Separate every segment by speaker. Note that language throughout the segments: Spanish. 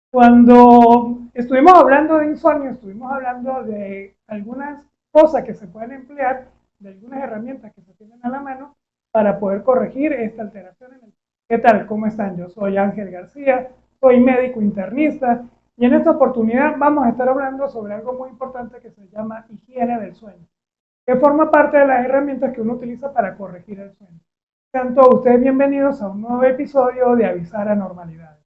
Speaker 1: Cuando estuvimos hablando de insomnio, estuvimos hablando de algunas cosas que se pueden emplear, de algunas herramientas que se tienen a la mano para poder corregir esta alteración en el... ¿Qué tal? ¿Cómo están? Yo soy Ángel García, soy médico internista y en esta oportunidad vamos a estar hablando sobre algo muy importante que se llama higiene del sueño, que forma parte de las herramientas que uno utiliza para corregir el sueño. Sean todos ustedes bienvenidos a un nuevo episodio de Avisar Anormalidades.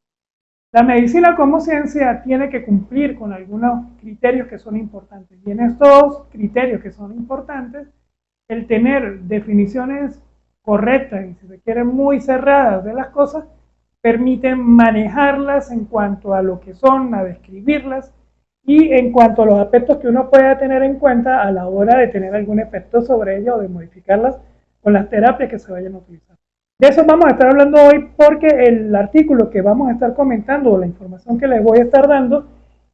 Speaker 1: La medicina como ciencia tiene que cumplir con algunos criterios que son importantes. Y en estos criterios que son importantes, el tener definiciones correctas y si se quiere muy cerradas de las cosas, permiten manejarlas en cuanto a lo que son, a describirlas y en cuanto a los aspectos que uno pueda tener en cuenta a la hora de tener algún efecto sobre ellas o de modificarlas con las terapias que se vayan a utilizar. De eso vamos a estar hablando hoy porque el artículo que vamos a estar comentando o la información que les voy a estar dando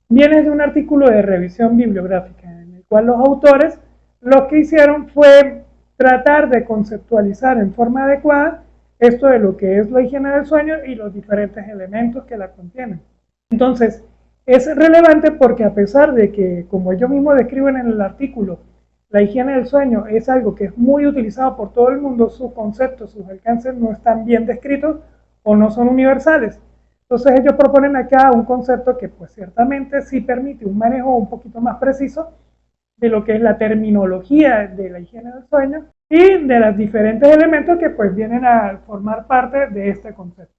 Speaker 1: viene de un artículo de revisión bibliográfica en el cual los autores lo que hicieron fue tratar de conceptualizar en forma adecuada esto de lo que es la higiene del sueño y los diferentes elementos que la contienen. Entonces, es relevante porque a pesar de que, como ellos mismos describen en el artículo, la higiene del sueño es algo que es muy utilizado por todo el mundo, sus conceptos, sus alcances no están bien descritos o no son universales. Entonces ellos proponen acá un concepto que pues ciertamente sí permite un manejo un poquito más preciso de lo que es la terminología de la higiene del sueño y de los diferentes elementos que pues vienen a formar parte de este concepto.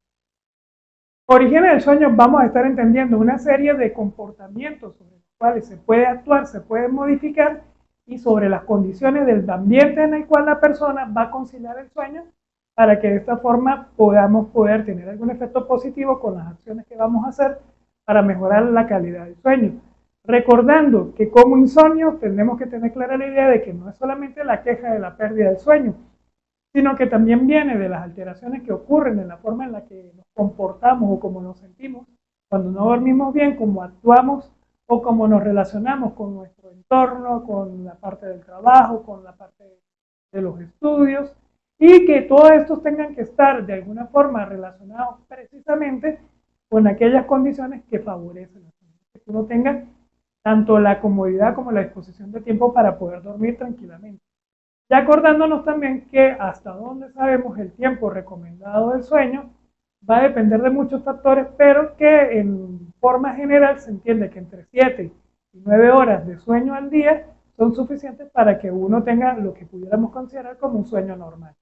Speaker 1: Por higiene del sueño vamos a estar entendiendo una serie de comportamientos sobre los cuales se puede actuar, se puede modificar y sobre las condiciones del ambiente en el cual la persona va a conciliar el sueño para que de esta forma podamos poder tener algún efecto positivo con las acciones que vamos a hacer para mejorar la calidad del sueño. Recordando que como insomnio tenemos que tener clara la idea de que no es solamente la queja de la pérdida del sueño, sino que también viene de las alteraciones que ocurren en la forma en la que nos comportamos o como nos sentimos cuando no dormimos bien, cómo actuamos o cómo nos relacionamos con nuestro entorno, con la parte del trabajo, con la parte de los estudios, y que todos estos tengan que estar de alguna forma relacionados precisamente con aquellas condiciones que favorecen que uno tenga tanto la comodidad como la disposición de tiempo para poder dormir tranquilamente. Y acordándonos también que hasta donde sabemos el tiempo recomendado del sueño va a depender de muchos factores, pero que en forma general se entiende que entre 7 y 9 horas de sueño al día son suficientes para que uno tenga lo que pudiéramos considerar como un sueño normal.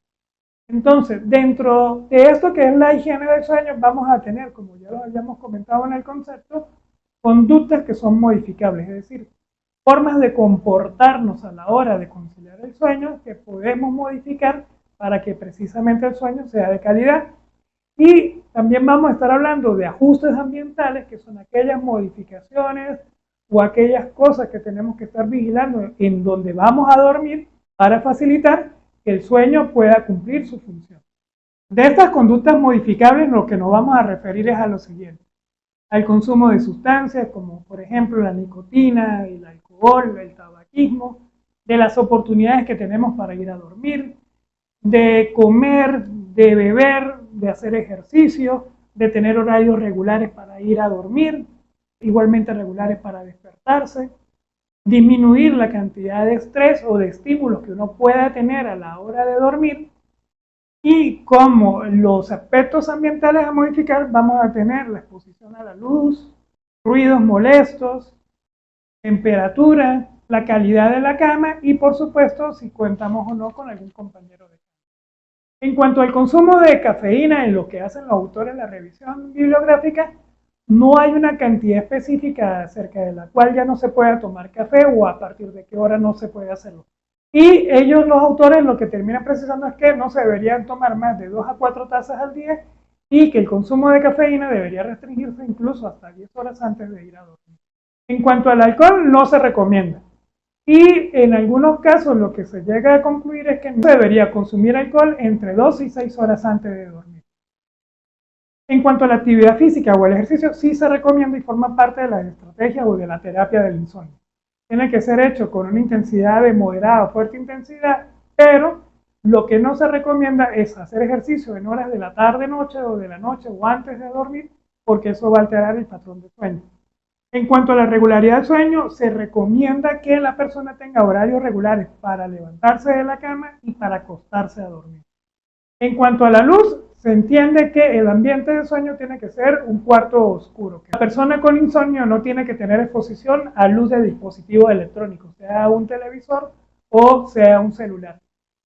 Speaker 1: Entonces, dentro de esto que es la higiene del sueño, vamos a tener, como ya lo habíamos comentado en el concepto, conductas que son modificables, es decir, formas de comportarnos a la hora de conciliar el sueño que podemos modificar para que precisamente el sueño sea de calidad. Y también vamos a estar hablando de ajustes ambientales, que son aquellas modificaciones o aquellas cosas que tenemos que estar vigilando en donde vamos a dormir para facilitar que el sueño pueda cumplir su función. De estas conductas modificables, lo que nos vamos a referir es a lo siguiente: al consumo de sustancias como por ejemplo la nicotina, el alcohol, el tabaquismo, de las oportunidades que tenemos para ir a dormir, de comer, de beber, de hacer ejercicio, de tener horarios regulares para ir a dormir, igualmente regulares para despertarse, disminuir la cantidad de estrés o de estímulos que uno pueda tener a la hora de dormir. Y como los aspectos ambientales a modificar, vamos a tener la exposición a la luz, ruidos molestos, temperatura, la calidad de la cama y por supuesto si contamos o no con algún compañero de cama. En cuanto al consumo de cafeína, en lo que hacen los autores en la revisión bibliográfica, no hay una cantidad específica acerca de la cual ya no se pueda tomar café o a partir de qué hora no se puede hacerlo. Y ellos, los autores, lo que terminan precisando es que no se deberían tomar más de 2 a 4 tazas al día y que el consumo de cafeína debería restringirse incluso hasta 10 horas antes de ir a dormir. En cuanto al alcohol, no se recomienda. Y en algunos casos lo que se llega a concluir es que no se debería consumir alcohol entre 2 y 6 horas antes de dormir. En cuanto a la actividad física o el ejercicio, sí se recomienda y forma parte de la estrategia o de la terapia del insomnio. Tiene que ser hecho con una intensidad de moderada o fuerte intensidad, pero lo que no se recomienda es hacer ejercicio en horas de la tarde, noche o de la noche o antes de dormir, porque eso va a alterar el patrón de sueño. En cuanto a la regularidad del sueño, se recomienda que la persona tenga horarios regulares para levantarse de la cama y para acostarse a dormir. En cuanto a la luz, se entiende que el ambiente de sueño tiene que ser un cuarto oscuro. La persona con insomnio no tiene que tener exposición a luz de dispositivos electrónicos, sea un televisor o sea un celular.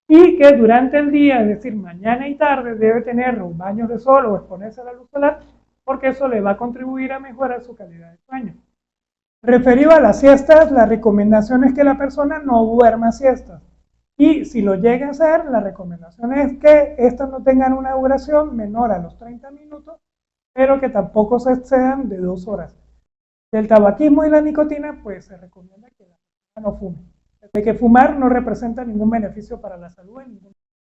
Speaker 1: Y que durante el día, es decir, mañana y tarde, debe tener baños de sol o exponerse a la luz solar, porque eso le va a contribuir a mejorar su calidad de sueño. Referido a las siestas, la recomendación es que la persona no duerma siestas. Y si lo llega a hacer, la recomendación es que estas no tengan una duración menor a los 30 minutos, pero que tampoco se excedan de 2 horas. Del tabaquismo y la nicotina, pues se recomienda que la persona no fume. De que fumar no representa ningún beneficio para la salud.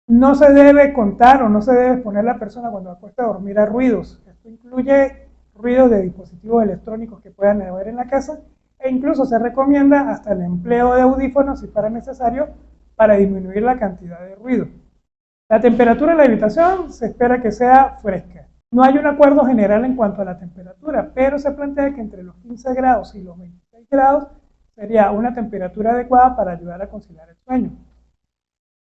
Speaker 1: No se debe contar o no se debe exponer la persona cuando acuesta a dormir a ruidos. Esto incluye ruidos de dispositivos electrónicos que puedan haber en la casa e incluso se recomienda hasta el empleo de audífonos si fuera necesario para disminuir la cantidad de ruido. La temperatura de la habitación se espera que sea fresca. No hay un acuerdo general en cuanto a la temperatura, pero se plantea que entre los 15 grados y los 26 grados sería una temperatura adecuada para ayudar a conciliar el sueño.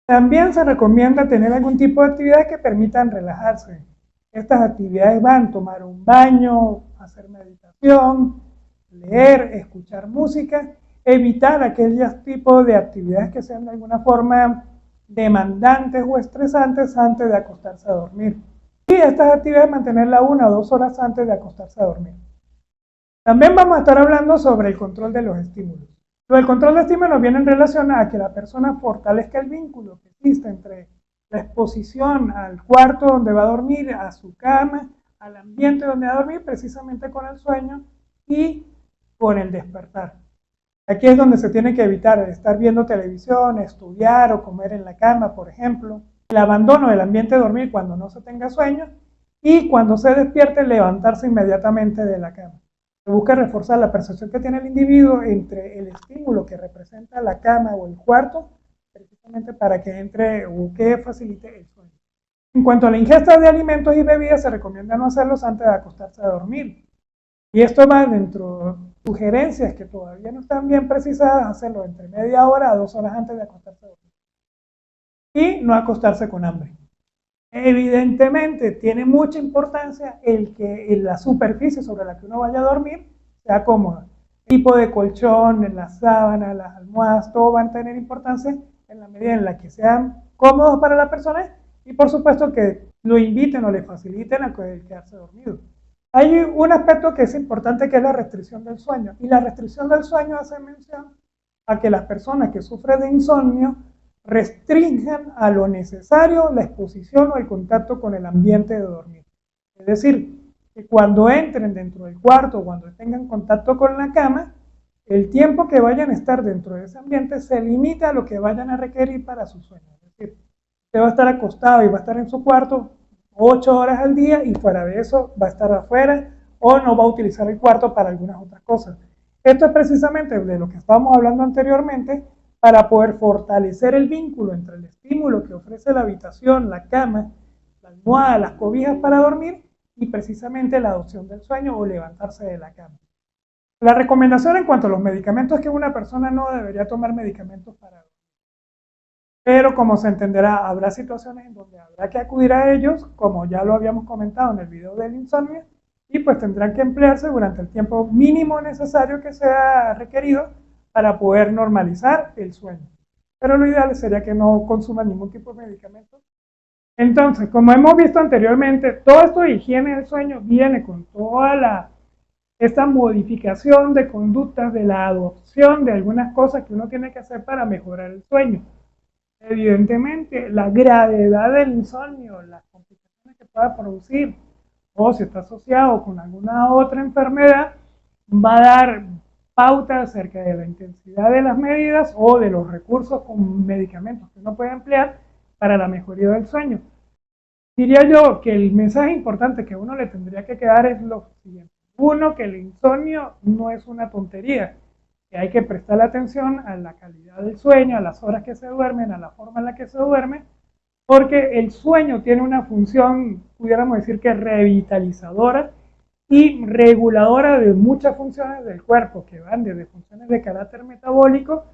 Speaker 1: También se recomienda tener algún tipo de actividades que permitan relajarse. Estas actividades van a tomar un baño, hacer meditación, leer, escuchar música, evitar aquellos tipos de actividades que sean de alguna forma demandantes o estresantes antes de acostarse a dormir. Y estas actividades mantenerla 1 o 2 horas antes de acostarse a dormir. También vamos a estar hablando sobre el control de los estímulos. El control de estímulos viene en relación a que la persona fortalezca el vínculo que existe entre la exposición al cuarto donde va a dormir, a su cama, al ambiente donde va a dormir, precisamente con el sueño y con el despertar. Aquí es donde se tiene que evitar estar viendo televisión, estudiar o comer en la cama, por ejemplo. El abandono del ambiente de dormir cuando no se tenga sueño y cuando se despierte levantarse inmediatamente de la cama. Se busca reforzar la percepción que tiene el individuo entre el estímulo que representa la cama o el cuarto, precisamente para que entre o que facilite el sueño. En cuanto a la ingesta de alimentos y bebidas, se recomienda no hacerlos antes de acostarse a dormir. Y esto va dentro de sugerencias que todavía no están bien precisadas, hacerlo entre media hora a 2 horas antes de acostarse a dormir. Y no acostarse con hambre. Evidentemente tiene mucha importancia el que la superficie sobre la que uno vaya a dormir sea cómoda. El tipo de colchón, las sábanas, las almohadas, todo van a tener importancia en la medida en la que sean cómodos para la persona y por supuesto que lo inviten o le faciliten a quedarse dormido. Hay un aspecto que es importante que es la restricción del sueño y la restricción del sueño hace mención a que las personas que sufren de insomnio restrinjan a lo necesario la exposición o el contacto con el ambiente de dormir. Es decir, que cuando entren dentro del cuarto, cuando tengan contacto con la cama, el tiempo que vayan a estar dentro de ese ambiente se limita a lo que vayan a requerir para su sueño. Es decir, usted va a estar acostado y va a estar en su cuarto 8 horas al día y fuera de eso va a estar afuera o no va a utilizar el cuarto para algunas otras cosas. Esto es precisamente de lo que estábamos hablando anteriormente, para poder fortalecer el vínculo entre el estímulo que ofrece la habitación, la cama, la almohada, las cobijas para dormir y precisamente la adopción del sueño o levantarse de la cama. La recomendación en cuanto a los medicamentos es que una persona no debería tomar medicamentos para dormir. Pero como se entenderá, habrá situaciones en donde habrá que acudir a ellos, como ya lo habíamos comentado en el video del insomnio, y pues tendrán que emplearse durante el tiempo mínimo necesario que sea requerido para poder normalizar el sueño. Pero lo ideal sería que no consuman ningún tipo de medicamento. Entonces, como hemos visto anteriormente, todo esto de higiene del sueño viene con toda esta modificación de conductas, de la adopción de algunas cosas que uno tiene que hacer para mejorar el sueño. Evidentemente, la gravedad del insomnio, las complicaciones que pueda producir, o si está asociado con alguna otra enfermedad, va a dar pauta acerca de la intensidad de las medidas o de los recursos con medicamentos que uno puede emplear para la mejoría del sueño. Diría yo que el mensaje importante que uno le tendría que quedar es lo siguiente. Uno, que el insomnio no es una tontería, que hay que prestar atención a la calidad del sueño, a las horas que se duermen, a la forma en la que se duerme, porque el sueño tiene una función, pudiéramos decir que revitalizadora, y reguladora de muchas funciones del cuerpo, que van desde funciones de carácter metabólico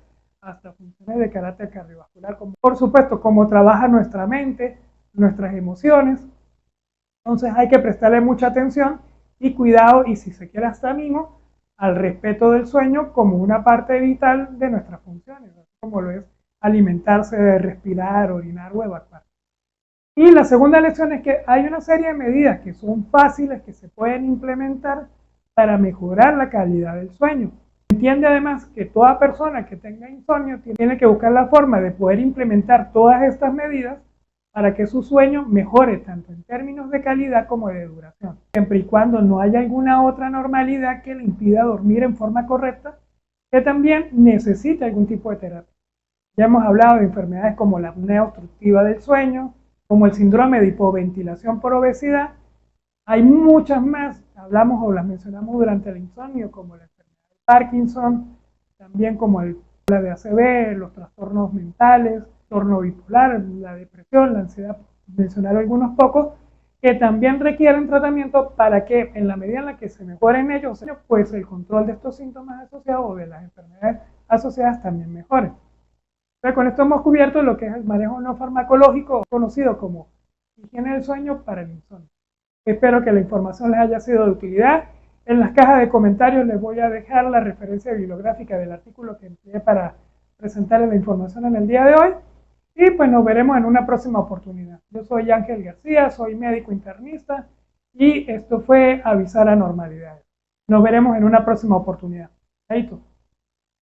Speaker 1: hasta funciones de carácter cardiovascular, como, por supuesto, cómo trabaja nuestra mente, nuestras emociones. Entonces hay que prestarle mucha atención y cuidado, y si se quiere hasta mimo, al respeto del sueño como una parte vital de nuestras funciones, como lo es alimentarse, respirar, orinar o evacuar. Y la segunda lección es que hay una serie de medidas que son fáciles, que se pueden implementar para mejorar la calidad del sueño. Entiende además que toda persona que tenga insomnio tiene que buscar la forma de poder implementar todas estas medidas para que su sueño mejore tanto en términos de calidad como de duración, siempre y cuando no haya alguna otra normalidad que le impida dormir en forma correcta, que también necesite algún tipo de terapia. Ya hemos hablado de enfermedades como la apnea obstructiva del sueño, como el síndrome de hipoventilación por obesidad. Hay muchas más, hablamos o las mencionamos durante el insomnio, como la enfermedad de Parkinson, también como la de ACV, los trastornos mentales, trastorno bipolar, la depresión, la ansiedad, mencionar algunos pocos, que también requieren tratamiento para que en la medida en la que se mejoren ellos, pues el control de estos síntomas asociados o de las enfermedades asociadas también mejore. Entonces, con esto hemos cubierto lo que es el manejo no farmacológico, conocido como higiene del sueño para el insomnio. Espero que la información les haya sido de utilidad. En las cajas de comentarios les voy a dejar la referencia bibliográfica del artículo que empleé para presentarles la información en el día de hoy. Y pues nos veremos en una próxima oportunidad. Yo soy Ángel García, soy médico internista y esto fue Avisar Anormalidades. Nos veremos en una próxima oportunidad. Chaito.